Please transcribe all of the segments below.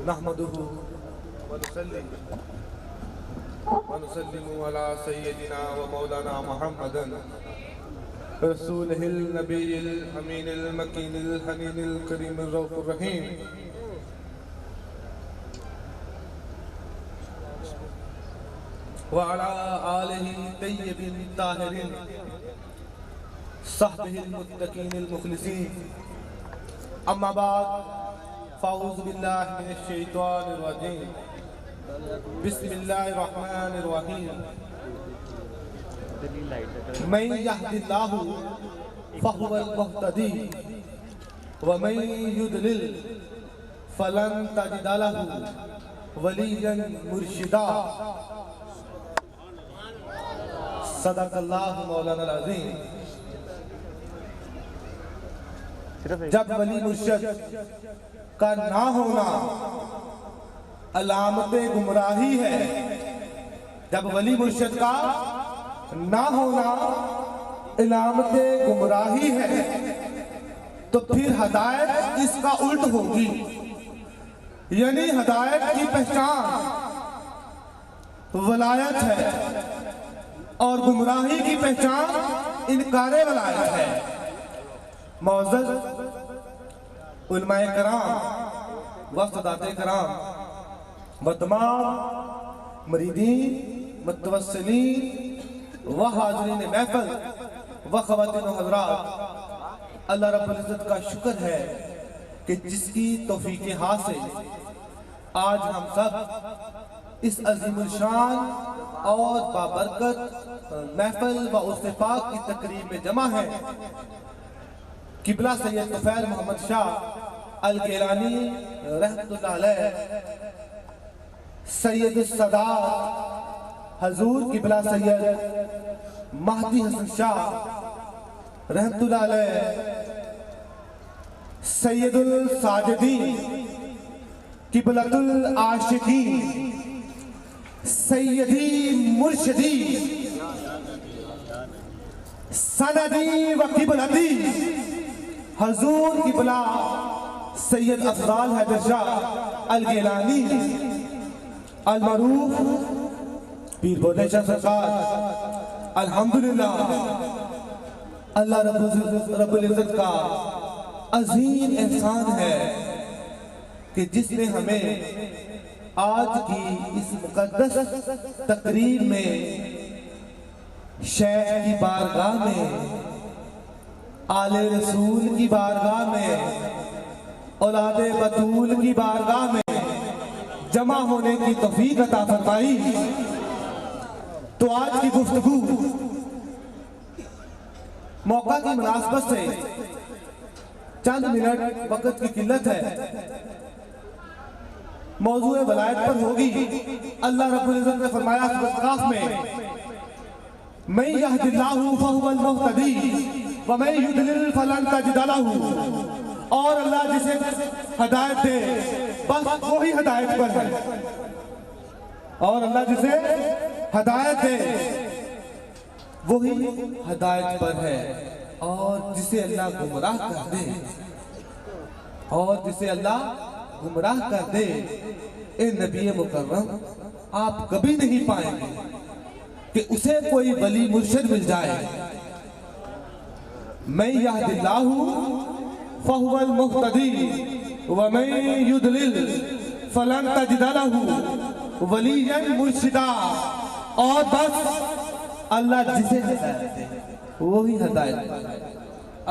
نحمده ونسلم على سيدنا ومولانا محمد رسوله النبي الأمين المكين الحنين الكريم الرؤوف الرحيم وعلى آله الطيبين الطاهرين صحبه المتقين المخلصين أما بعد فأعوذ بالله من الشيطان الرجيم بسم الله الرحمن الرحيم من يهد الله فهو المهتدي ومن يضلل فلن تجد له وليا مرشدا صدق اللہ مولانا العظیم۔ جب ولی مرشد کا نہ ہونا علامت گمراہی ہے، جب ولی مرشد کا نہ ہونا علامت گمراہی ہے تو پھر ہدایت اس کا الٹ ہوگی، یعنی ہدایت کی پہچان ولایت ہے اور گمراہی کی پہچان انکار ولایت ہے۔ معزز علماء کرام و سادات کرام و تمام مریدین متوسلین و حاضرین محفل و خواتین و حضرات، اللہ رب العزت کا شکر ہے کہ جس کی توفیق ہاتھ سے آج ہم سب اس عظیم الشان اور بابرکت محفل و عرس پاک کی تقریب میں جمع ہے۔ قبلہ سید طفیل محمد شاہ الگیلانی رحمت اللہ علیہ، سید السادات حضور قبلہ سید مہدی حسن شاہ رحمت اللہ علیہ، سید الساجدین قبلۃ العاشقین سیدی مرشدی سندی و قبلتی حضور قبلہ سید افضال حیدر شاہ الگیلانی المعروف پیر بولے شاہ سرکار۔ الحمدللہ اللہ رب العزت کا عظیم احسان ہے کہ جس نے ہمیں آج کی اس مقدس تقریب میں شیخ کی بارگاہ میں، آل رسول کی بارگاہ میں، اولاد بطول کی بارگاہ میں جمع ہونے کی توفیق عطا فرمائی۔ تو آج کی گفتگو موقع کی مناسبت سے چند منٹ وقت کی قلت ہے، موضوع ولایت پر ہوگی۔ اللہ رب العزت نے فرمایا سورۃ قاف میں، من یہد اللہ فہو المہتدی ومن یضلل فلن تجد لہ، اور اللہ جسے ہدایت دے بس وہی ہدایت پر ہے، اور اللہ جسے ہدایت دے وہی ہدایت پر ہے، اور جسے اللہ گمراہ کر دے گمراہ کر دے، اے نبی مکرم آپ کبھی نہیں پائیں گے کہ اسے کوئی ولی مرشد مل جائے۔ من یہد اللہ فہو المہتدی ومن یضلل فلن تجد لہ ولیا مرشدا، اور بس اللہ جسے ہدایت دے وہی ہدایت پر ہے۔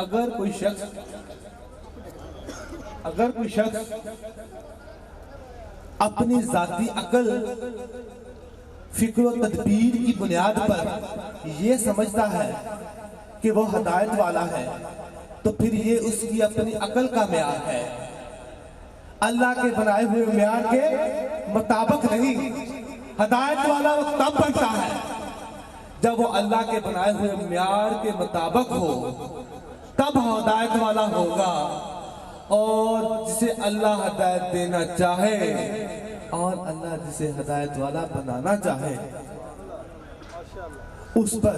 اگر کوئی شخص اپنی ذاتی عقل، فکر و تدبیر کی بنیاد پر یہ سمجھتا ہے کہ وہ ہدایت والا ہے تو پھر یہ اس کی اپنی عقل کا معیار ہے، اللہ کے بنائے ہوئے معیار کے مطابق نہیں۔ ہدایت والا وہ تب بنتا ہے جب وہ اللہ کے بنائے ہوئے معیار کے مطابق ہو، تب ہدایت والا ہوگا۔ اور جسے اللہ ہدایت دینا چاہے اور اللہ جسے ہدایت والا بنانا چاہے، اس پر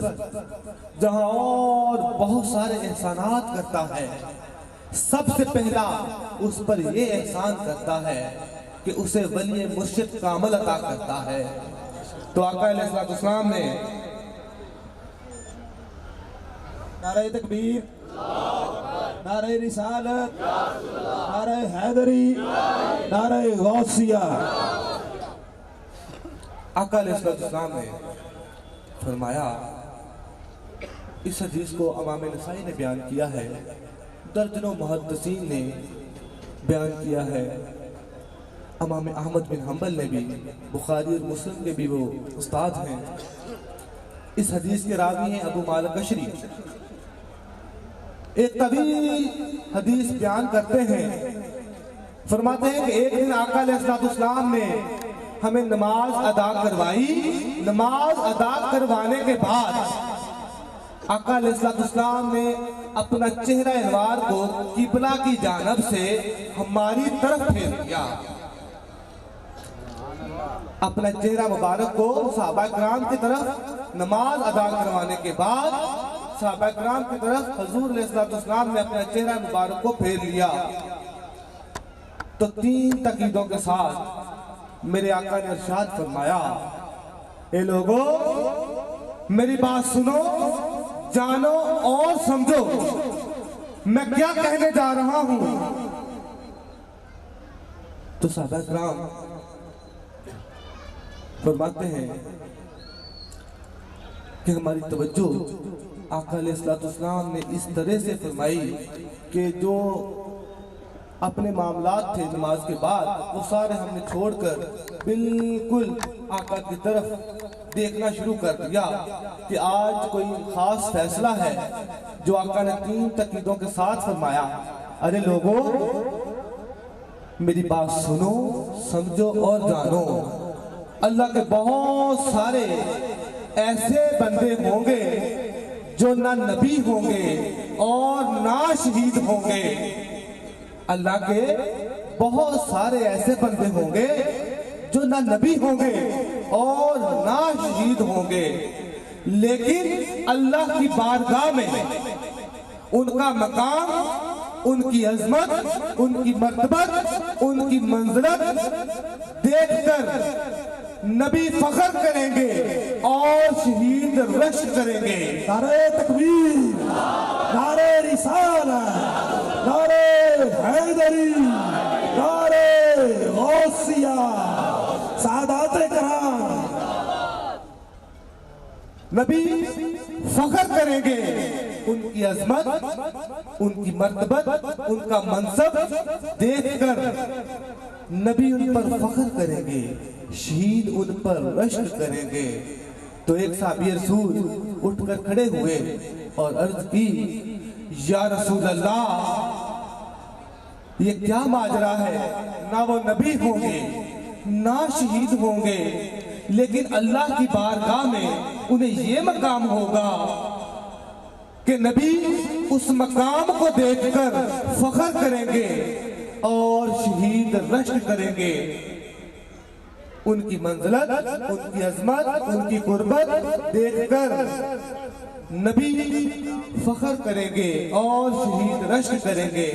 جہاں اور بہت سارے احسانات کرتا ہے، سب سے پہلا اس پر یہ احسان کرتا ہے کہ اسے ولی مرشد کامل عطا کرتا ہے۔ تو آقا علیہ السلام نے نعرہ تکبیر، نعرہ رسالت، نعرہ حیدری، نعرہ غوثیہ۔ آقا علیہ السلام نے فرمایا، اس حدیث کو امام نسائی نے بیان کیا ہے، درجنوں محدثین نے بیان کیا ہے، امام احمد بن حنبل نے بھی، بخاری اور مسلم کے بھی وہ استاد ہیں۔ اس حدیث کے راوی ہیں ابو مالک اشری۔ ایک طویل حدیث بیان کرتے ہیں، فرماتے ہیں کہ ایک دن آقا علیہ السلام نے ہمیں نماز ادا کروائی۔ نماز ادا کروانے کے بعد آقا علیہ السلام نے اپنا چہرہ انوار کو قبلہ کی جانب سے ہماری طرف پھیر دیا۔ اپنا چہرہ مبارک کو صحابہ کرام کی طرف نماز ادا کروانے کے بعد صحابہ کرام کی طرف حضور علیہ السلام نے اپنا چہرہ مبارک کو پھیر لیا۔ تو 3 تاکیدوں کے ساتھ میرے آقا نے ارشاد فرمایا، اے لوگو میری بات سنو، جانو اور سمجھو میں کیا کہنے جا رہا ہوں۔ تو صحابہ کرام فرماتے ہیں کہ ہماری توجہ آقا علیہ السلام نے اس طرح سے فرمائی کہ جو اپنے معاملات تھے نماز کے بعد وہ سارے ہم نے چھوڑ کر بالکل آقا کی طرف دیکھنا شروع کر دیا کہ آج کوئی خاص فیصلہ ہے جو آقا نے 3 تاکیدوں کے ساتھ فرمایا۔ ارے لوگو میری بات سنو، سمجھو اور جانو، اللہ کے بہت سارے ایسے بندے ہوں گے جو نہ نبی ہوں گے اور نہ شہید ہوں گے۔ اللہ کے بہت سارے ایسے بندے ہوں گے جو نہ نبی ہوں گے اور نہ شہید ہوں گے، لیکن اللہ کی بارگاہ میں ان کا مقام، ان کی عظمت، ان کی مرتبت، ان کی منزلت دیکھ کر نبی فخر کریں گے اور شہید رشک کریں گے۔ نعرہ تکبیر، نعرہ رسالت، نعرہ حیدری، نعرہ غوثیہ۔ سادات کرام نبی فخر کریں گے، ان کی عظمت، ان کی مرتبت، ان کا منصب دیکھ کر نبی ان پر فخر کریں گے، شہید ان پر رشک کریں گے۔ تو ایک صحابی رسول اٹھ کر کھڑے ہوئے اور عرض کی، یا رسول اللہ یہ کیا ماجرا ہے؟ نہ وہ نبی ہوں گے نہ شہید ہوں گے، لیکن اللہ کی بارگاہ میں انہیں یہ مقام ہوگا کہ نبی اس مقام کو دیکھ کر فخر کریں گے اور شہید رشک کریں گے۔ ان کی منزلت، ان کی عظمت، ان کی قربت دیکھ کر نبی فخر کریں گے اور شہید رشک کریں گے۔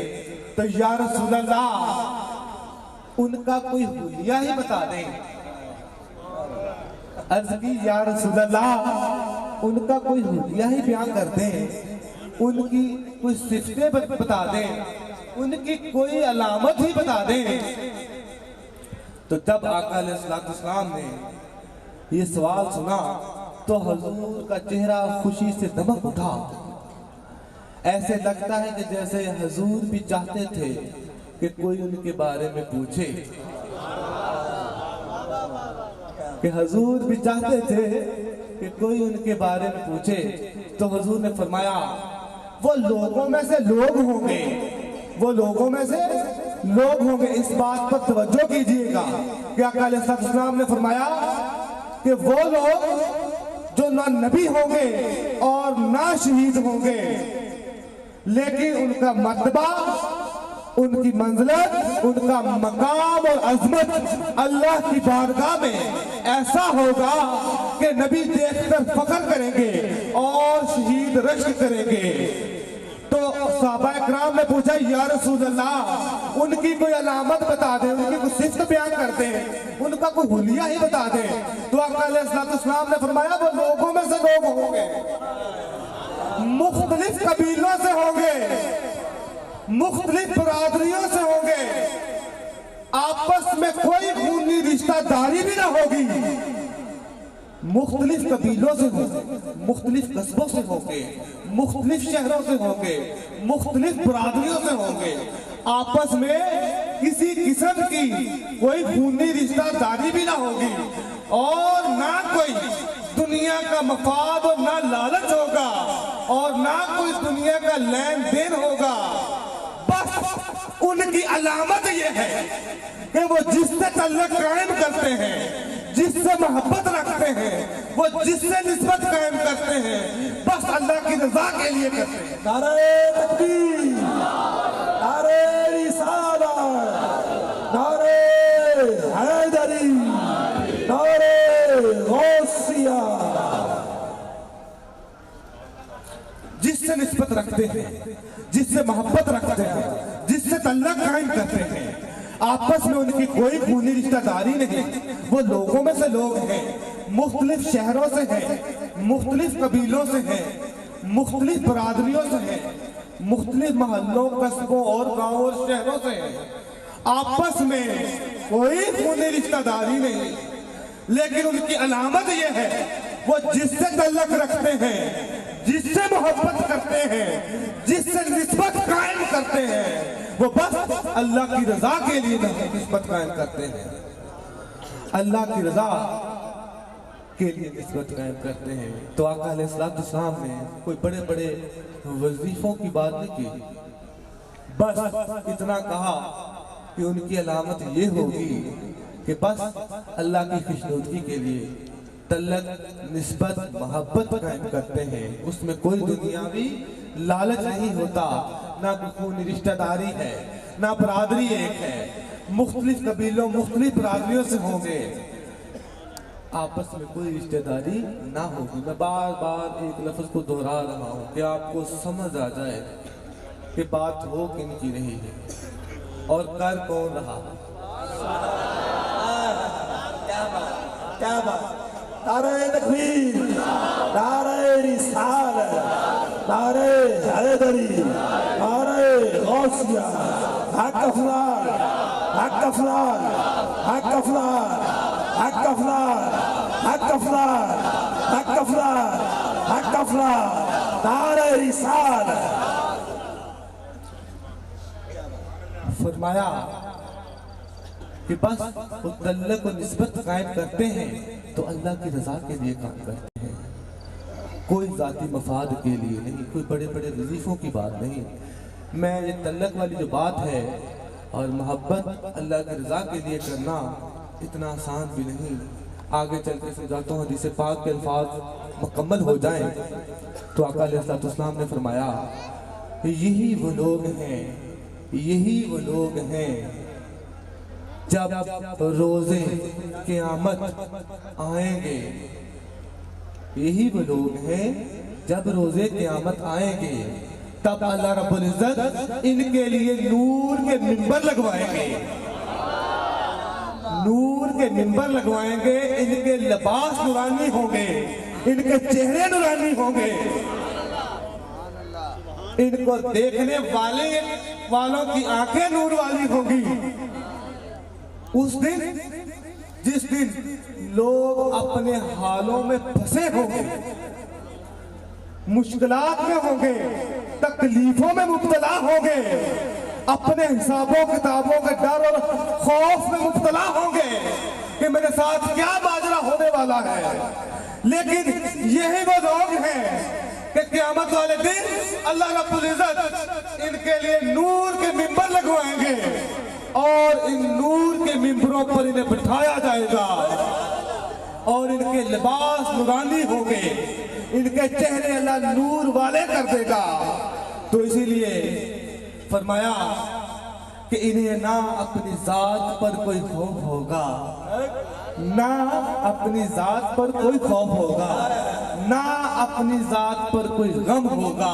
تو یا رسول اللہ ان کا کوئی حلیہ ہی بتا دیں۔ عرض کی یا رسول اللہ ان کا کوئی حلیہ ہی بیان کر دیں، ان کی کوئی صفتیں بتا دیں، ان کی کوئی علامت ہی بتا دیں۔ تو جب آقا علیہ السلام نے یہ سوال سنا تو حضور کا چہرہ خوشی سے دمک اٹھا۔ ایسے لگتا ہے کہ جیسے حضور بھی چاہتے تھے کہ کوئی ان کے بارے میں پوچھے، کہ حضور بھی چاہتے تھے کہ کوئی ان کے بارے میں پوچھے۔ تو حضور نے فرمایا وہ لوگوں میں سے لوگ ہوں گے، وہ لوگوں میں سے لوگ ہوں گے۔ اس بات پر توجہ کیجئے گا کہ آقا علیہ السلام نے فرمایا کہ وہ لوگ جو نہ نبی ہوں گے اور نہ شہید ہوں گے، لیکن ان کا مرتبہ، ان کی منزلت، ان کا مقام اور عظمت اللہ کی بارگاہ میں ایسا ہوگا کہ نبی دیکھ کر فخر کریں گے اور شہید رشک کریں گے۔ تو صحابہ کرام نے پوچھا یا رسول اللہ ان کی کوئی علامت بتا دیں، ان کی کوئی صفت بیان کر دیں، ان کا کوئی حلیہ ہی بتا دیں۔ تو آقا علیہ السلام نے فرمایا وہ لوگوں میں سے لوگ ہوں گے، مختلف قبیلوں سے ہوں گے، مختلف برادریوں سے ہوں گے، آپس میں کوئی خونی رشتہ داری بھی نہ ہوگی، مختلف قبیلوں سے ہوں گے، مختلف قصبوں سے ہوں گے، مختلف شہروں سے ہوں گے، مختلف برادریوں سے ہوں گے، آپس میں کسی قسم کی کوئی خونی رشتہ داری بھی نہ ہوگی، اور نہ کوئی دنیا کا مفاد اور نہ لالچ ہوگا، اور نہ کوئی دنیا کا لین دین ہوگا۔ بس ان کی علامت یہ ہے کہ وہ جس سے تعلق قائم کرتے ہیں، جس سے محبت رکھتے ہیں، وہ جس سے نسبت قائم کرتے ہیں، بس اللہ کی رضا کے لیے کرتے ہیں۔ نعرہ تکبیر، نعرہ رسالت، نعرہ حیدری، نعرہ غوثیہ۔ جس سے نسبت رکھتے ہیں، جس سے محبت رکھتے ہیں، جس سے تعلق قائم کرتے ہیں، آپس میں ان کی کوئی خونی رشتہ داری نہیں، وہ لوگوں میں سے لوگ ہیں، مختلف شہروں سے ہیں، مختلف قبیلوں سے ہیں، مختلف برادریوں سے ہیں، مختلف محلوں، قصبوں اور گاؤں اور شہروں سے ہیں، آپس میں کوئی خونی رشتہ داری نہیں، لیکن ان کی علامت یہ ہے وہ جس سے تعلق رکھتے ہیں، جس سے محبت کرتے ہیں، جس سے نسبت قائم کرتے ہیں، وہ بس اللہ کی رضا کے لیے نسبت قائم کرتے ہیں، اللہ کی رضا کے لیے نسبت قائم کرتے ہیں۔ تو آقا علیہ السلام نے کوئی بڑے بڑے وظیفوں کی بات نہیں کی، بس اتنا کہا کہ ان کی علامت یہ ہوگی کہ بس اللہ کی خوشنودگی کے لیے تعلق، نسبت، محبت قائم کرتے ہیں، اس میں کوئی دنیاوی لالچ نہیں ہوتا، نہ کوئی خونی رشتہ داری ہے، نہ برادری ایک ہے، مختلف قبیلوں، مختلف برادریوں سے ہوں گے، آپس میں کوئی رشتہ داری نہ ہوگی۔ میں بار بار ایک لفظ کو دہرا رہا ہوں کہ آپ کو سمجھ آ جائے کہ بات ہو کن کی رہی ہے اور کر کون رہا۔ کیا بات، نعرہ تکبیر، نعرہ رسالت، نعرہ حیدری، نعرہ غوثیہ، حق افضال، حق افضال، حق افضال، حق افضال، حق افضال، حق افضال، حق افضال، نعرہ رسالت۔ فرمایا کہ بس وہ تعلق و نسبت قائم کرتے ہیں تو اللہ کی رضا کے لیے کام کرتے ہیں، کوئی ذاتی مفاد کے لیے نہیں، کوئی بڑے بڑے وظیفوں کی بات نہیں۔ میں یہ تعلق والی جو بات ہے اور محبت اللہ کی رضا کے لیے کرنا اتنا آسان بھی نہیں، آگے چل کے سمجھاتا ہوں، حدیث پاک کے الفاظ مکمل ہو جائیں تو آقا علیہ السلام نے فرمایا یہی وہ لوگ ہیں، یہی وہ لوگ ہیں جب روزے قیامت آئیں گے، یہی وہ لوگ ہیں جب روزے قیامت آئیں گے، تب اللہ رب العزت ان کے لیے نور کے منبر لگوائیں گے، نور کے منبر لگوائیں گے، ان کے لباس نورانی ہوں گے، ان کے چہرے نورانی ہوں گے، ان کو دیکھنے والوں کی آنکھیں نور والی ہوں گی۔ اس دن جس دن لوگ اپنے حالوں میں پھنسے ہوں گے، مشکلات میں ہوں گے، تکلیفوں میں مبتلا ہوں گے، اپنے حسابوں کتابوں کے ڈر اور خوف میں مبتلا ہوں گے کہ میرے ساتھ کیا ماجرا ہونے والا ہے، لیکن یہی وہ لوگ ہیں کہ قیامت والے دن اللہ رب العزت ان کے لیے نور کے منبر لگوائیں گے اور ان نور کے منبروں پر انہیں بٹھایا جائے گا اور ان کے لباس نورانی ہوں گے، ان کے چہرے اللہ نور والے کر دے گا۔ تو اسی لیے فرمایا کہ انہیں نہ اپنی ذات پر کوئی خوف ہوگا، نہ اپنی ذات پر کوئی خوف ہوگا، نہ اپنی ذات پر کوئی غم ہوگا،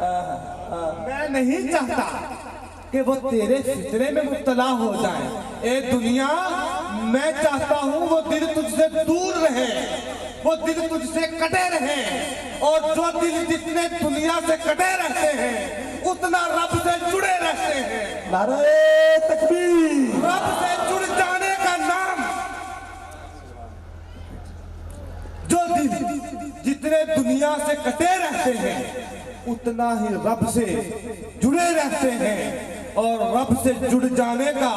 میں نہیں چاہتا کہ وہ تیرے فتنے میں مبتلا ہو جائیں. اے دنیا میں چاہتا ہوں وہ دل تجھ سے دور رہے, وہ دل تجھ سے کٹے رہے, اور جو دل جتنے دنیا سے کٹے رہتے ہیں اتنا رب سے جڑے رہتے ہیں. نعرہ تکبیر. رب سے جڑ جانے کا نام. جو دل جتنے دنیا سے کٹے رہتے ہیں اتنا ہی رب سے جڑے رہتے ہیں, اور رب سے جڑ جانے کا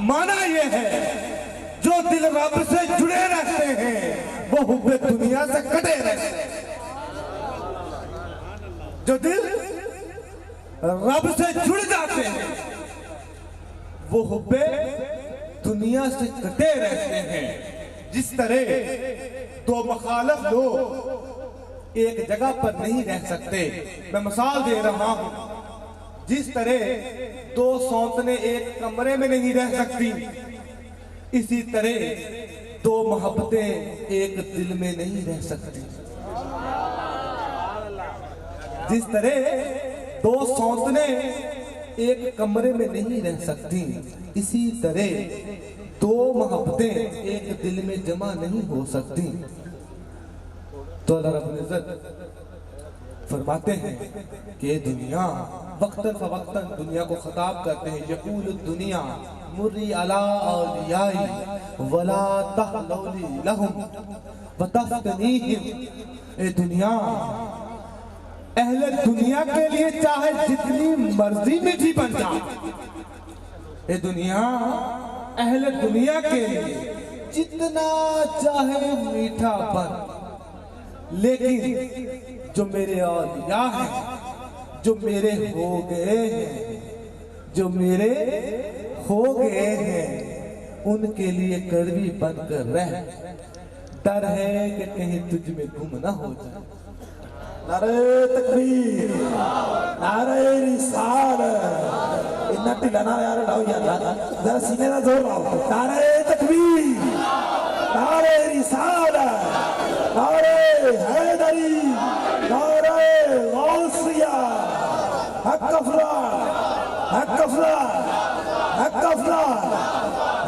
معنی یہ ہے جو دل رب سے جڑے رہتے ہیں وہ حب دنیا سے کٹے رہتے ہیں. جو دل رب سے جڑ جاتے ہیں وہ حب دنیا سے کٹے رہتے ہیں. جس طرح دو مخالف لوگ ایک جگہ پر نہیں رہ سکتے, میں مثال دے رہا ہوں, جس طرح دو سوتنے ایک کمرے میں نہیں رہ سکتی, اسی طرح دو محبتیں ایک دل میں نہیں رہ سکتی. جس طرح دو سوتنے ایک کمرے میں نہیں رہ سکتی, اسی طرح دو محبتیں ایک دل میں جمع نہیں ہو سکتی. تو اللہ رب العزت فرماتے ہیں کہ دنیا وقتاً فوقتاً دنیا کو خطاب کرتے ہیں. یقول الدنیا مری علی اولیائی ولا تحلولی لہم وتفتنیہم. اے دنیا اہل دنیا کے لیے چاہے جتنی مرضی میٹھی بن جا. اے دنیا اہل دنیا کے لیے جتنا چاہے میٹھا بن, لیکن جو میرے اولیاء ہیں, جو میرے ہو گئے ہیں, جو میرے ہو گئے ہیں, ان کے لیے کڑوی بن کر رہ. ڈر ہے کہ کہیں تجھ میں گم نہ ہو جائے. نعرہ تکبیر. نعرہ رسالت. اتنا ٹھلانا یار ڈاؤ یار, ذرا سینے کا زور لاؤ. نعرہ تکبیر. نعرہ رسالت. نعرہ حیدری. نعرہ غوثیہ. حق افضل. حق افضل. حق افضل.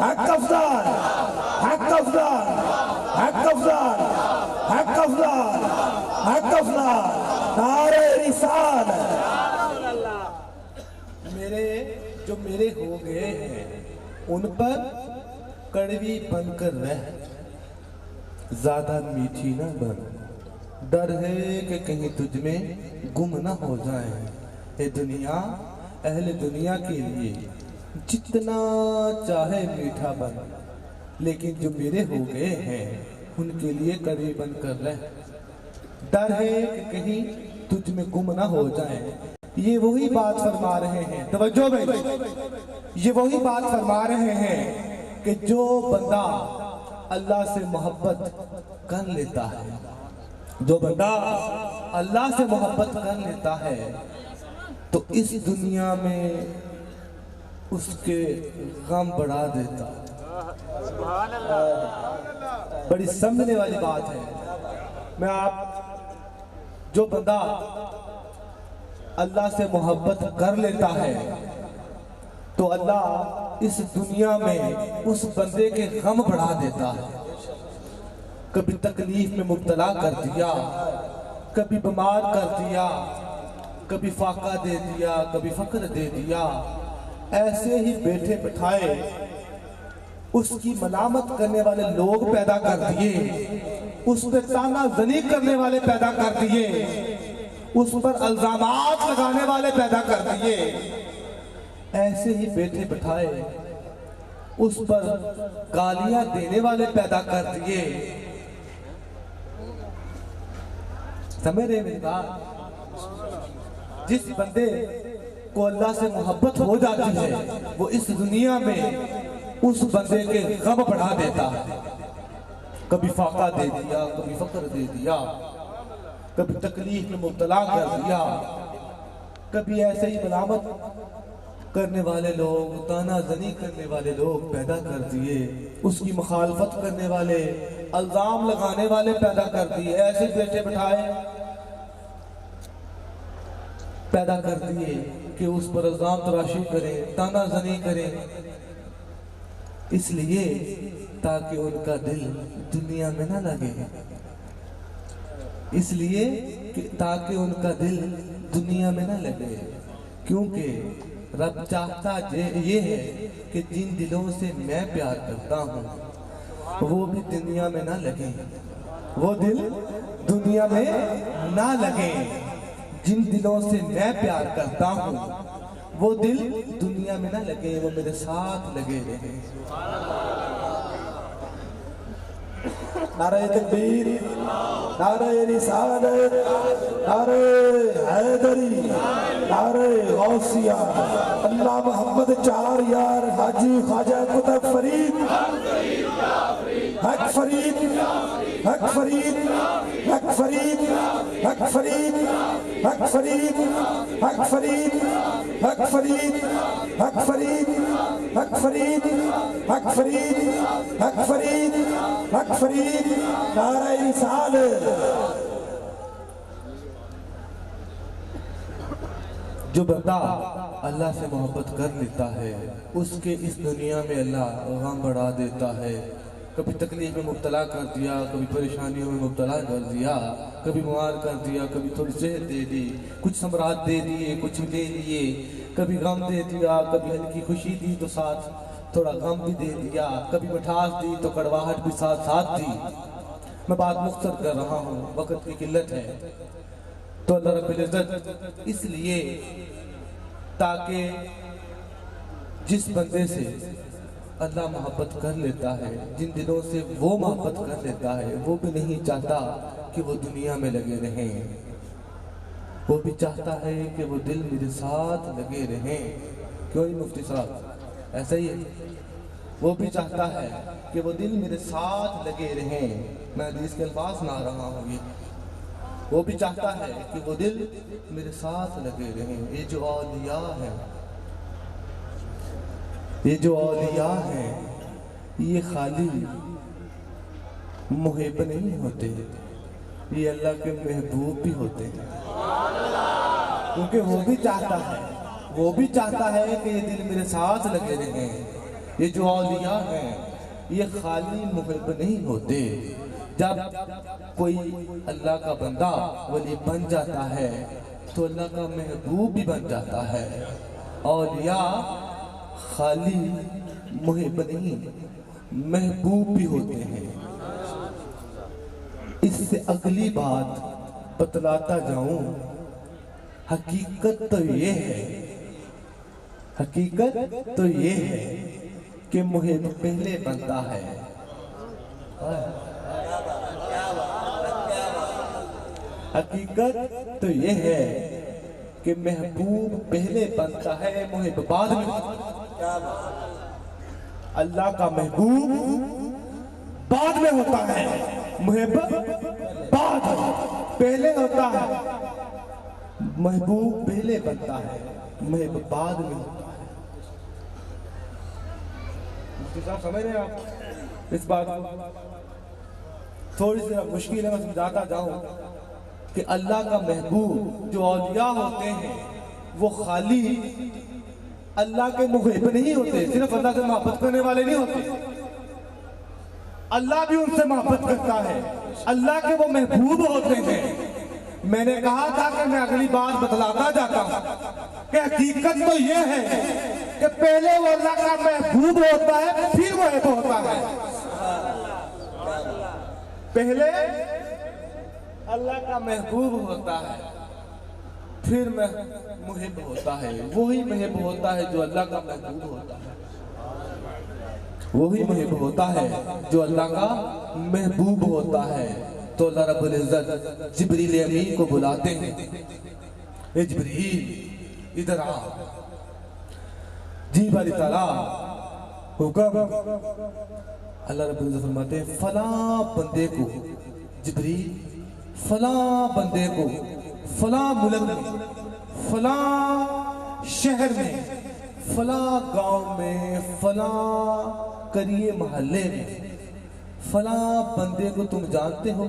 حق افضل. حق افضل. حق افضل. حق افضل. حق افضل. نعرہ رسالت. جو میرے ہو گئے ہیں ان پر کڑوی بن کر رہ, زیادہ میٹھی نہ بن. ڈر ہے کہ کہیں تجھ میں گم نہ ہو جائیں. اے دنیا اہل دنیا کے لیے جتنا چاہے میٹھا بن, لیکن جو میرے ہو گئے ہیں ان کے لیے کڑوی بن کر رہ. ڈر ہے کہ کہیں تجھ میں گم نہ ہو جائیں. یہ وہی بات فرما رہے ہیں, توجہ بھائی, یہ وہی بات فرما رہے ہیں کہ جو بندہ اللہ سے محبت کر لیتا ہے, جو بندہ اللہ سے محبت کر لیتا ہے تو اس دنیا میں اس کے غم بڑھا دیتا. بڑی سمجھنے والی بات ہے. میں جو بندہ اللہ سے محبت کر لیتا ہے تو اللہ اس دنیا میں اس بندے کے غم بڑھا دیتا ہے. کبھی تکلیف میں مبتلا کر دیا, کبھی بیمار کر دیا, کبھی فاقہ دے دیا, کبھی فقر دے دیا. ایسے ہی بیٹھے بٹھائے اس کی ملامت کرنے والے لوگ پیدا کر دیے, اس پہ تانا زنی کرنے والے پیدا کر دیے, اس پر الزامات لگانے والے پیدا کر دیے. ایسے ہی بیٹھے بٹھائے اس پر گالیاں دینے والے پیدا کر دیے. سمجھ رہے میری بات؟ جس بندے کو اللہ سے محبت ہو جاتی ہے وہ اس دنیا میں اس بندے کے غم بڑھا دیتا ہے. کبھی فاقہ دے دیا, کبھی فقر دے دیا, کبھی تکلیف میں مبتلا کر دیا, کبھی ایسے ہی ملامت کرنے والے لوگ, تانا زنی کرنے والے لوگ پیدا کر دیے, اس کی مخالفت کرنے والے, الزام لگانے والے پیدا کر دیے. ایسے بیٹھے بٹھائے پیدا کر دیے کہ اس پر الزام تراشی کریں، تانا زنی کریں، اس لیے تاکہ ان کا دل دنیا میں نہ لگے، اس لیے تاکہ ان کا دل دنیا میں نہ لگے، کیونکہ رب چاہتا یہ ہے کہ جن دلوں سے میں پیار کرتا ہوں وہ بھی دنیا میں نہ لگے، وہ دل دنیا میں نہ لگے، جن دلوں سے میں پیار کرتا ہوں وہ دل دنیا میں نہ لگے، وہ میرے ساتھ لگے رہے۔ نعرہ تکبیر، نعرہ رسالت، نعرہ حیدری، نعرہ غوثیہ، اللہ محمد چار یار حاجی خواجہ قطب فرید، حق فرید، حق فرید، حق فرید، حق فرید، حق فرید، حق فرید، حق فرید، حق فرید، حق فرید، حق فرید، حق فرید، حق فرید، نعرہ رسالت۔ جو بندہ اللہ سے محبت کر لیتا ہے اس کے اس دنیا میں اللہ غم بڑھا دیتا ہے، کبھی تکلیف میں مبتلا کر دیا، کبھی پریشانیوں میں مبتلا کر دیا، کبھی مار کر دیا، کبھی تھوڑی صحت دے دی، کچھ ثمرات دے دیے، کچھ دے دیے، کبھی غم دے دیا، کبھی ہلکی خوشی دی تو ساتھ تھوڑا غم بھی دے دیا، کبھی مٹھاس دی تو کڑواہٹ بھی ساتھ ساتھ دی۔ میں بات مختصر کر رہا ہوں، وقت کی قلت ہے، تو اللہ رب العزت اس لیے تاکہ جس بندے سے اللہ محبت کر لیتا ہے، جن دلوں سے وہ محبت کر لیتا ہے، وہ بھی نہیں چاہتا کہ وہ دنیا میں لگے رہیں، وہ بھی چاہتا ہے کہ وہ دل میرے ساتھ لگے رہیں۔ کیوں نہیں مفتی صاحب؟ ایسا ہی ہے، وہ بھی چاہتا ہے کہ وہ دل میرے ساتھ لگے رہیں۔ میں حدیث کے الفاظ نہ رہا ہوں، یہ وہ بھی چاہتا ہے کہ وہ دل میرے ساتھ لگے رہیں۔ یہ جو اولیاء ہیں، یہ جو اولیاء ہیں، یہ خالی محب نہیں ہوتے، یہ اللہ کے محبوب بھی ہوتے ہیں، کیونکہ وہ بھی چاہتا ہے، وہ بھی چاہتا ہے کہ یہ دل میرے ساتھ لگے رہیں۔ یہ جو اولیاء ہیں یہ خالی محب نہیں ہوتے، جب کوئی اللہ کا بندہ ولی بن جاتا ہے تو اللہ کا محبوب بھی بن جاتا ہے۔ اولیاء خالی محب نہیں، محبوب بھی ہوتے ہیں۔ اس سے اگلی بات بتلاتا جاؤں، حقیقت تو یہ ہے، حقیقت تو یہ ہے کہ محب پہلے بنتا ہے، حقیقت تو یہ ہے کہ محبوب پہلے بنتا ہے، محب بعد میں۔ اللہ کا محبوب بعد میں ہوتا ہے، محب بعد پہلے ہوتا ہے، محبوب پہلے بنتا ہے، محب بعد میں ہوتا ہے۔ مفتی صاحب سمجھ رہے ہیں آپ اس بات کو؟ تھوڑی سی مشکل ہے، میں سمجھاتا جاؤں کہ اللہ کا محبوب جو اولیاء ہوتے ہیں وہ خالی اللہ کے محب نہیں ہوتے، صرف اللہ سے محبت کرنے والے نہیں ہوتے، اللہ بھی ان سے محبت کرتا ہے، اللہ کے وہ محبوب ہوتے ہیں۔ میں نے کہا تھا کہ میں اگلی بات بتلاتا جاتا ہوں کہ حقیقت تو یہ ہے کہ پہلے وہ اللہ کا محبوب ہوتا ہے، پھر محب ہوتا ہے۔ پہلے اللہ کا محبوب ہوتا ہے، پھر محب ہوتا ہے، وہی محب ہوتا ہے جو اللہ کا محبوب ہوتا ہے، وہی محب ہوتا ہے جو اللہ کا محبوب ہوتا ہے۔ تو اللہ رب العزت جبریل امین کو بلاتے ہیں، اے جبریل ادھر آ، جی باری تعالیٰ حکم۔ اللہ رب العزت فرماتے ہیں فلاں بندے کو، جبریل فلاں بندے کو فلاں ملک میں، فلاں شہر میں، فلاں گاؤں میں، فلاں قریے محلے میں، فلاں بندے کو تم جانتے ہو؟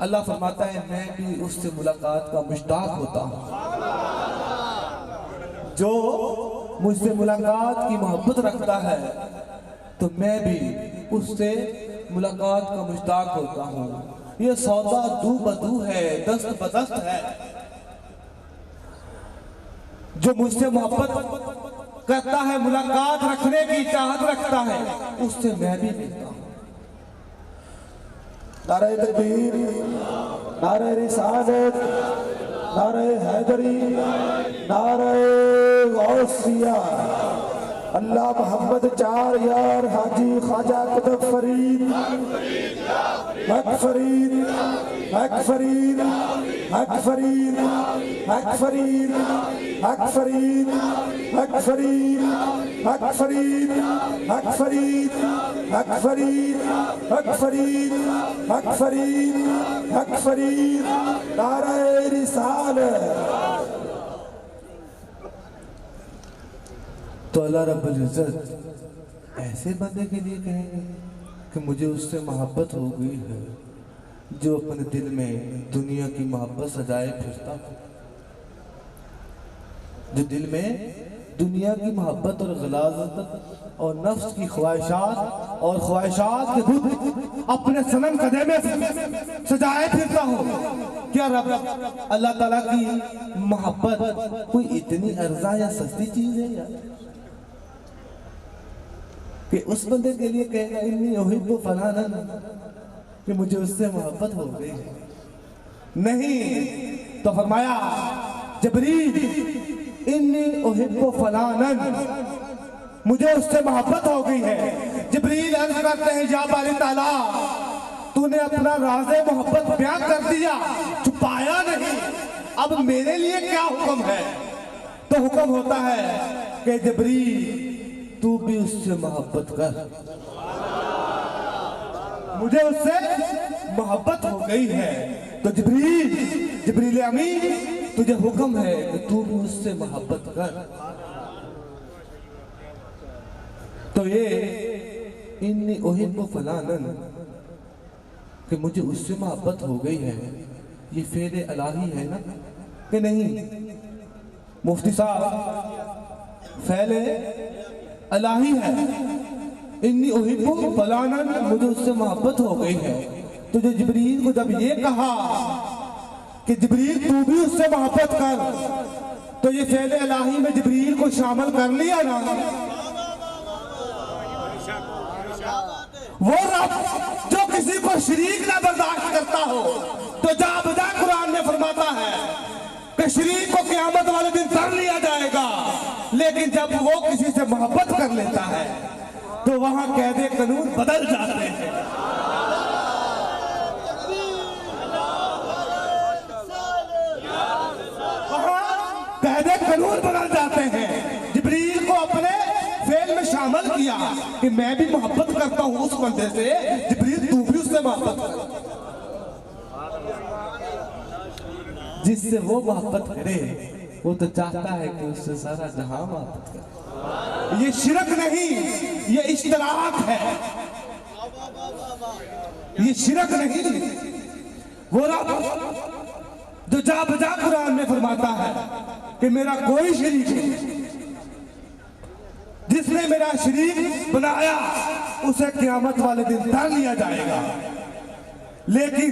اللہ فرماتا ہے میں بھی اس سے ملاقات کا مشتاق ہوتا ہوں۔ جو مجھ سے ملاقات کی محبت رکھتا ہے تو میں بھی اس سے ملاقات کا مشتاق ہوتا ہوں۔ یہ سودا دو بدو ہے، دست بدست ہے۔ جو مجھ سے محبت کرتا ہے، ملاقات رکھنے کی چاہت رکھتا ہے، اس سے میں بھی ملتا ہوں۔ نعرہ تکبیر، نعرہ رسالت، نعرہ حیدری، نعرہ غوثیہ، اللہ محمد چار یار حاجی خواجہ قطب فرید، حق فرید، حق فرید، حق فرید، حق فرید، حق فرید، حق فرید، حق فرید، حق فرید، حق فرید، حق فرید، حق فرید، حق فرید، نعرہ رسالت۔ تو اللہ رب العزت ایسے بندے کے لیے کہیں گے کہ مجھے اس سے محبت ہو گئی ہے جو اپنے دل میں دنیا کی محبت سجائے پھرتا ہو، جو دل میں دنیا کی محبت اور غلاظت اور نفس کی خواہشات کے دودھ اپنے صنم قدے میں سجائے پھرتا ہو۔ کیا رب اللہ تعالیٰ کی محبت کوئی اتنی ارزاں یا سستی چیز ہے یار کہ اس بندے کے لیے کہے گا انی احب فلانا کہ مجھے اس سے محبت ہو گئی ہے؟ نہیں، تو فرمایا جبریل انی احب فلانا، مجھے اس سے محبت ہو گئی ہے۔ جبریل عرض کرتے ہیں یا باری تعالیٰ تو نے اپنا راز محبت بیان کر دیا، چھپایا نہیں، اب میرے لیے کیا حکم ہے؟ تو حکم ہوتا ہے کہ جبریل تو بھی اس سے محبت کر، مجھے اس سے محبت ہو گئی ہے۔ تو جبریل امین تجھے حکم ہے کہ تو بھی اس سے محبت کر۔ تو یہ انی احب فلانا کہ مجھے اس سے محبت ہو گئی ہے، یہ فعل الہی ہے نا کہ نہیں؟ مفتی صاحب فعل الہی ہے، انی احب فلانا مجھے اس سے محبت ہو گئی ہے۔ تو جو جبریل کو جب یہ کہا کہ جبریل تو بھی اس سے محبت کر، تو یہ فعل الہی میں جبریل کو شامل کر لیا نا۔ وہ رب جو کسی کو شریک نہ برداشت کرتا ہو، تو جا بجا قرآن میں فرماتا ہے کہ شریک کو قیامت والے دن تر لیا جائے گا، لیکن جب وہ کسی سے محبت کر لیتا ہے تو وہاں قید قانون بدل جاتے ہیں۔ وہاں قید قانون بدل جاتے ہیں۔ جبریل کو اپنے فعل میں شامل کیا کہ میں بھی محبت کرتا ہوں اس بندے سے، جبریل تو بھی اس سے محبت کر۔ جس سے وہ محبت کرے وہ تو چاہتا ہے کہ اس سے سارا جہاں محبت کرے۔ یہ شرک نہیں، یہ اشتراک ہے، یہ شرک نہیں۔ وہ رب جو جا بجا قرآن میں فرماتا ہے کہ میرا کوئی شریک نہیں، جس نے میرا شریک بنایا اسے قیامت والے دن تر لیا جائے گا۔ لیکن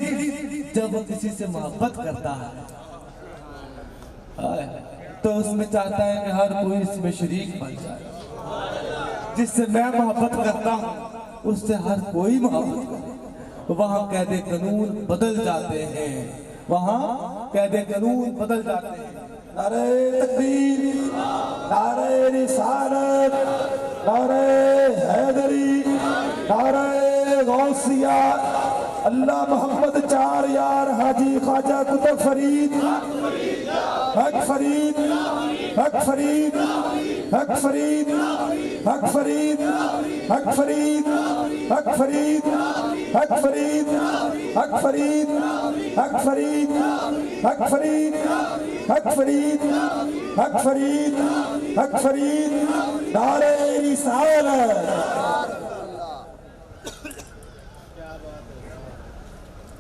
جب وہ کسی سے محبت کرتا ہے تو اس میں چاہتا ہے کہ ہر کوئی اس میں شریک بن جائے۔ جس سے میں محبت کرتا ہوں اس سے ہر کوئی محبت کرے۔ وہاں قید قانون بدل جاتے ہیں، وہاں قید قانون بدل جاتے ہیں۔ نعرہ تکبیر، نعرہ رسالت، نعرہ حیدری، نعرہ غوثیہ، اللہ محمد چار یار حاجی خواجہ قطب فرید، حق فرید، حق فرید، حق فرید، حق فرید، حق فرید، حق فرید، حق فرید، حق فرید، حق فرید، حق فرید، حق فرید، حق فرید، حق فرید، نعرہ رسالت۔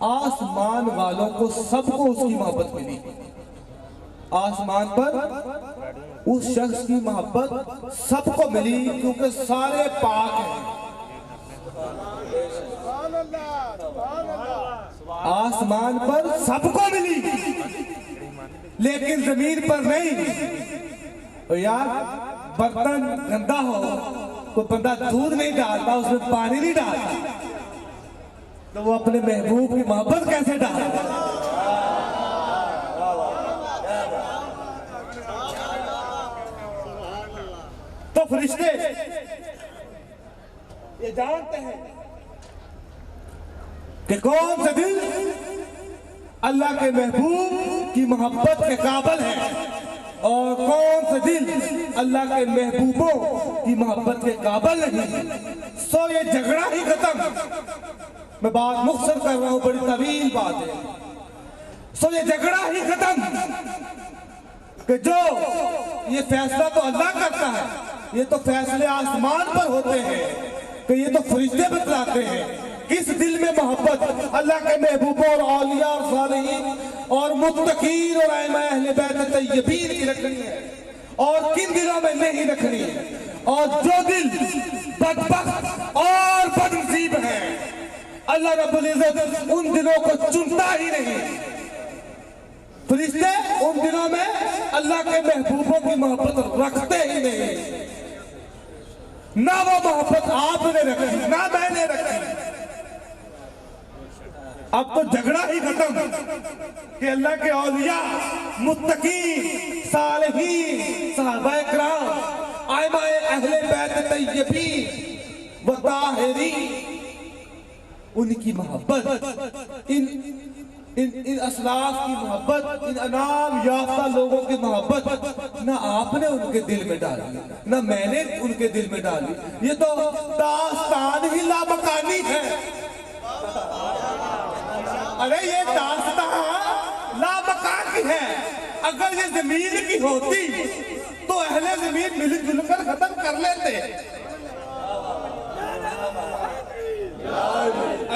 آسمان والوں کو سب کو اس کی محبت ملی. آسمان پر اس شخص کی محبت سب کو ملی کیونکہ سارے پاک ہیں. آسمان پر سب کو ملی لیکن زمین پر نہیں. اور یار برتن گندا ہو کوئی بندہ دودھ نہیں ڈالتا, اس میں پانی نہیں ڈالتا, تو وہ اپنے محبوب کی محبت کیسے ڈالتا؟ تو فرشتے یہ جانتے ہیں کہ کون سا دل اللہ کے محبوب کی محبت کے قابل ہے اور کون سا دل اللہ کے محبوبوں کی محبت کے قابل نہیں. سو یہ جھگڑا ہی ختم. میں بات مختصر کر رہا ہوں, بڑی طویل بات ہے. سو یہ جھگڑا ہی ختم کہ جو یہ فیصلہ تو اللہ کرتا ہے, یہ تو فیصلے آسمان پر ہوتے ہیں کہ یہ تو فرشتے بتلاتے ہیں کس دل میں محبت اللہ کے محبوبوں اور اولیاء اور صالحین اور متقین اور ائمہ اہل بیت طیبین کی رکھنی ہے اور کن دلوں میں نہیں رکھنی ہے. اور جو دل بدبخت اور بدنصیب ہے اللہ رب العزت ان دلوں کو چنتا ہی نہیں. فرشتے ان دلوں میں اللہ کے محبوبوں کی محبت رکھتے ہی نہیں. نہ وہ محبت آپ نے رکھی نہ میں نے رکھی. اب تو جھگڑا ہی ختم کہ اللہ کے اولیاء, متقین, صالحین, صحابہ کرام, ائمہ اہل بیت طیبین و طاہرین, ان کی محبت, ان اسلاف کی محبت, ان انعام یافتہ لوگوں کی محبت نہ آپ نے ان کے دل میں ڈالی نہ میں نے ان کے دل میں ڈالی. یہ تو داستان ہی لامکانی ہے. ارے یہ داستان لامکان کی ہے. اگر یہ زمین کی ہوتی تو اہل زمین مل جل کر ختم کر لیتے.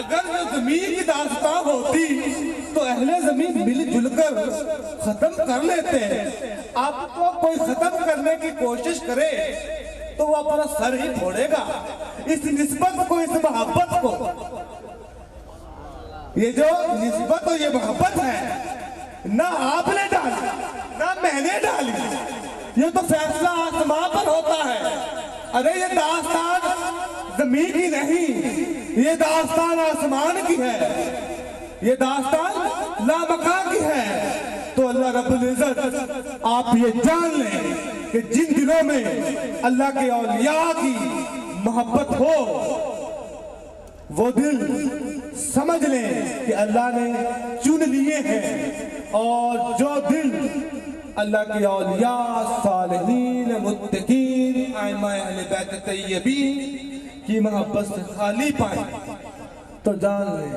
اگر یہ زمین کی داستان ہوتی تو اہل زمین مل جل کر ختم کر لیتے. اب تو کوئی ختم کرنے کی کوشش کرے تو وہ اپنا سر ہی پھوڑے گا. اس نسبت کو, اس محبت کو, یہ جو نسبت اور یہ محبت ہے نہ آپ نے ڈالی نہ میں نے ڈالی. یہ تو فیصلہ آسمان پر ہوتا ہے. ارے یہ داستان زمین کی نہیں, یہ داستان آسمان کی ہے, یہ داستان لامکان کی ہے. تو اللہ رب العزت آپ یہ جان لیں کہ جن دلوں میں اللہ کے اولیاء کی محبت ہو وہ دل سمجھ لیں کہ اللہ نے چن لیے ہیں. اور جو دل اللہ کے اولیاء, صالحین, متقین, ائمہ اہل بیت طیبین کی محبت سے خالی پائیں تو جان لیں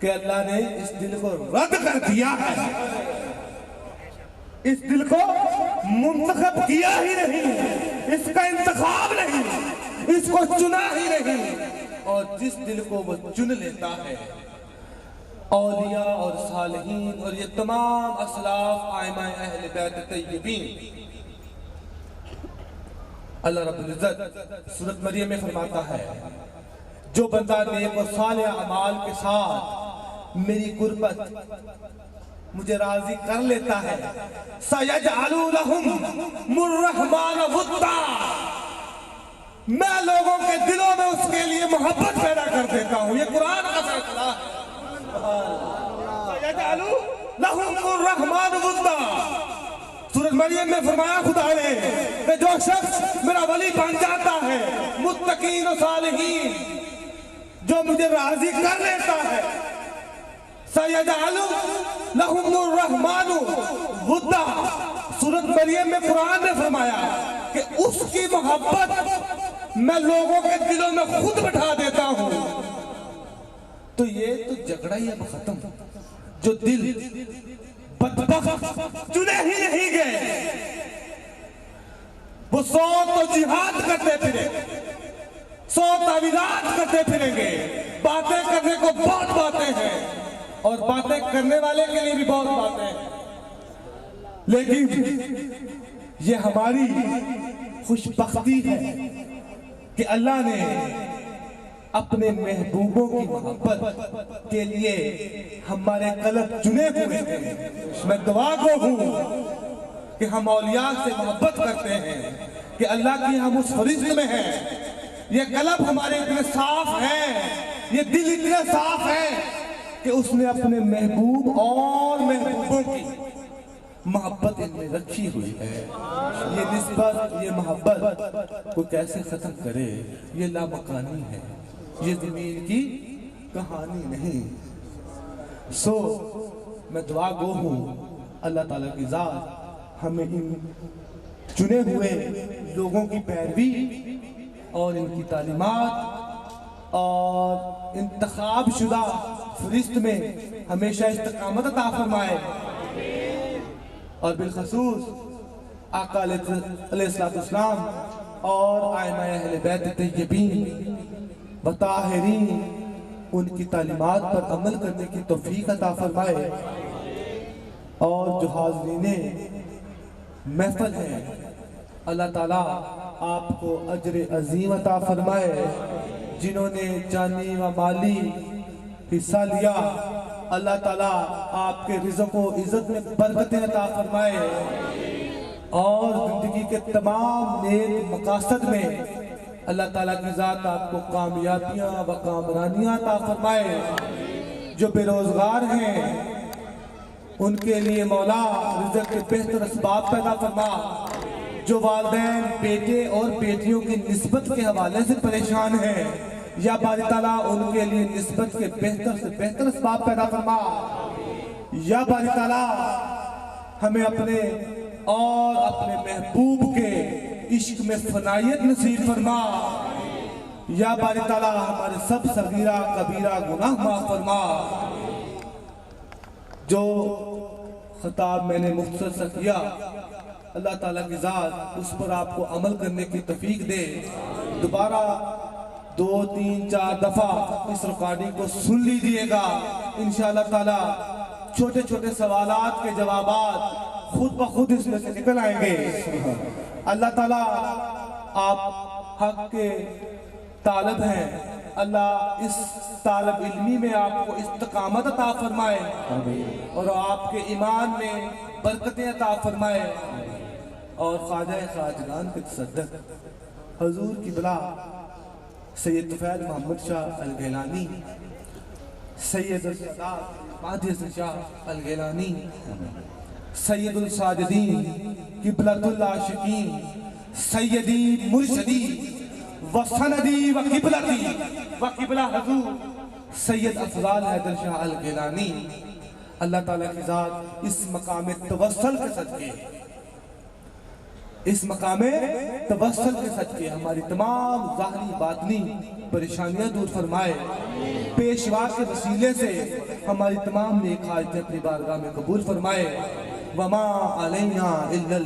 کہ اللہ نے اس دل کو رد کر دیا ہے. اس دل کو منتخب کیا ہی نہیں, اس کا انتخاب نہیں, اس کو چنا ہی نہیں. اور جس دل کو وہ چن لیتا ہے اولیاء اور صالحین اور یہ تمام اسلاف, ائمہ اہل بیت طیبین, اللہ رب العزت سورۃ مریم میں فرماتا ہے جو بندہ نیک اور صالح اعمال کے ساتھ میری قربت مجھے راضی کر لیتا ہے سَيَجْعَلُ لَهُمُ الرَّحْمَانَ وُدًّا, میں لوگوں کے دلوں میں اس کے لیے محبت پیدا کر دیتا ہوں. یہ قرآن کا فیصلہ ہے. سَيَجْعَلُ لَهُمُ الرَّحْمَانُ وُدًّا. سورۃ مریم میں فرمایا خدا نے کہ جو شخص میرا ولی بن جاتا ہے, متقین و صالحین, جو مجھے راضی کر لیتا ہے, سَيَجْعَلُ لَهُمُ الرَّحْمَانُ وُدًّا. سورۃ مریم میں قرآن نے فرمایا کہ اس کی محبت میں لوگوں کے دلوں میں خود بٹھا دیتا ہوں. تو یہ تو جھگڑا ہی اب ختم. جو دل بدبخت چنے ہی نہیں گئے وہ 100 تو جہاد کرتے پھریں گے, 100 تعویلات کرتے پھریں گے, باتیں کرنے کو بہت باتیں ہیں, اور باتیں کرنے والے کے لیے بھی بہت باتیں، لیکن یہ ہماری خوش بختی ہے کہ اللہ نے اپنے محبوبوں کی محبت کے لیے ہمارے قلب چنے ہوئے ہیں۔ میں دعا گو ہوں کہ ہم اولیاء سے محبت کرتے ہیں کہ اللہ کی ہم اس فرشت میں ہیں، یہ قلب ہمارے اتنے صاف ہیں، یہ دل اتنے صاف ہیں کہ اس نے اپنے محبوب اور محبوبوں کی محبت ان میں رکھی ہوئی ہے۔ یہ نسبت، یہ محبت کو کیسے ختم کرے؟ یہ لامکانی ہے، یہ زمین کی کہانی نہیں۔ میں دعا گو ہوں اللہ تعالیٰ کی ذات ہمیں ان چنے ہوئے لوگوں کی پیروی اور ان کی تعلیمات اور انتخاب شدہ فرشت میں ہمیشہ استقامت عطا فرمائے، اور بالخصوص آقا علیہ السلام اور آئمہ اہل بیت طیبین و طاہرین ان کی تعلیمات پر عمل کرنے کی توفیق عطا فرمائے، اور جو حاضرین محفل ہیں اللہ تعالیٰ آپ کو اجر عظیم عطا فرمائے۔ جنہوں نے جانی و مالی حصہ لیا اللہ تعالیٰ آپ کے رزق و عزت میں برکتیں عطا فرمائے، اور زندگی کے تمام نیک مقاصد میں اللہ تعالیٰ کی ذات آپ کو کامیابیاں و کامرانیاں عطا فرمائے۔ جو بے روزگار ہیں ان کے لیے مولا رزق کے بہتر اسباب پیدا فرما، جو والدین بیٹے اور بیٹیوں کی نسبت کے حوالے سے پریشان ہیں یا باری تعالیٰ ان کے لیے نسبت کے بہتر سے بہتر اسباب پیدا فرما، یا باری تعالیٰ ہمیں اپنے اور اپنے محبوب کے عشق میں فنائیت نصیب فرما، یا باری تعالیٰ ہمارے سب صغیرہ کبیرہ گناہ معاف فرما۔ جو خطاب میں نے مختصر سا کیا اللہ تعالیٰ کی ذات اس پر آپ کو عمل کرنے کی توفیق دے۔ دوبارہ 2 3 4 دفعہ اس ریکارڈنگ کو سن لیجئے گا، انشاءاللہ تعالیٰ چھوٹے چھوٹے سوالات کے جوابات خود بخود اس میں سے نکل آئیں گے۔ اللہ تعالیٰ آپ حق کے طالب ہیں، اللہ اس طالب علمی میں آپ کو استقامت عطا فرمائے اور آپ کے ایمان میں برکتیں عطا فرمائے، اور خواجہ خواجگان کے تصدق حضور کی بلا سید طفیل محمد شاہ الگیلانی، سید السادات مہدی حسن شاہ الگیلانی، سید الساجدین قبلۃ العاشقین، سیدی مرشدی و سندی و قبلتی و قبلہ حضور سید افضال حیدر شاہ الگیلانی، اللہ تعالیٰ کی ذات اس مقام توسل کے صدقے، اس مقام توسل کے صدقے ہماری تمام ظاہری باطنی پریشانیاں دور فرمائے، پیشوا کے وسیلے سے ہماری تمام نیک حاجتیں اپنی بارگاہ میں قبول فرمائے۔ وما علینا الا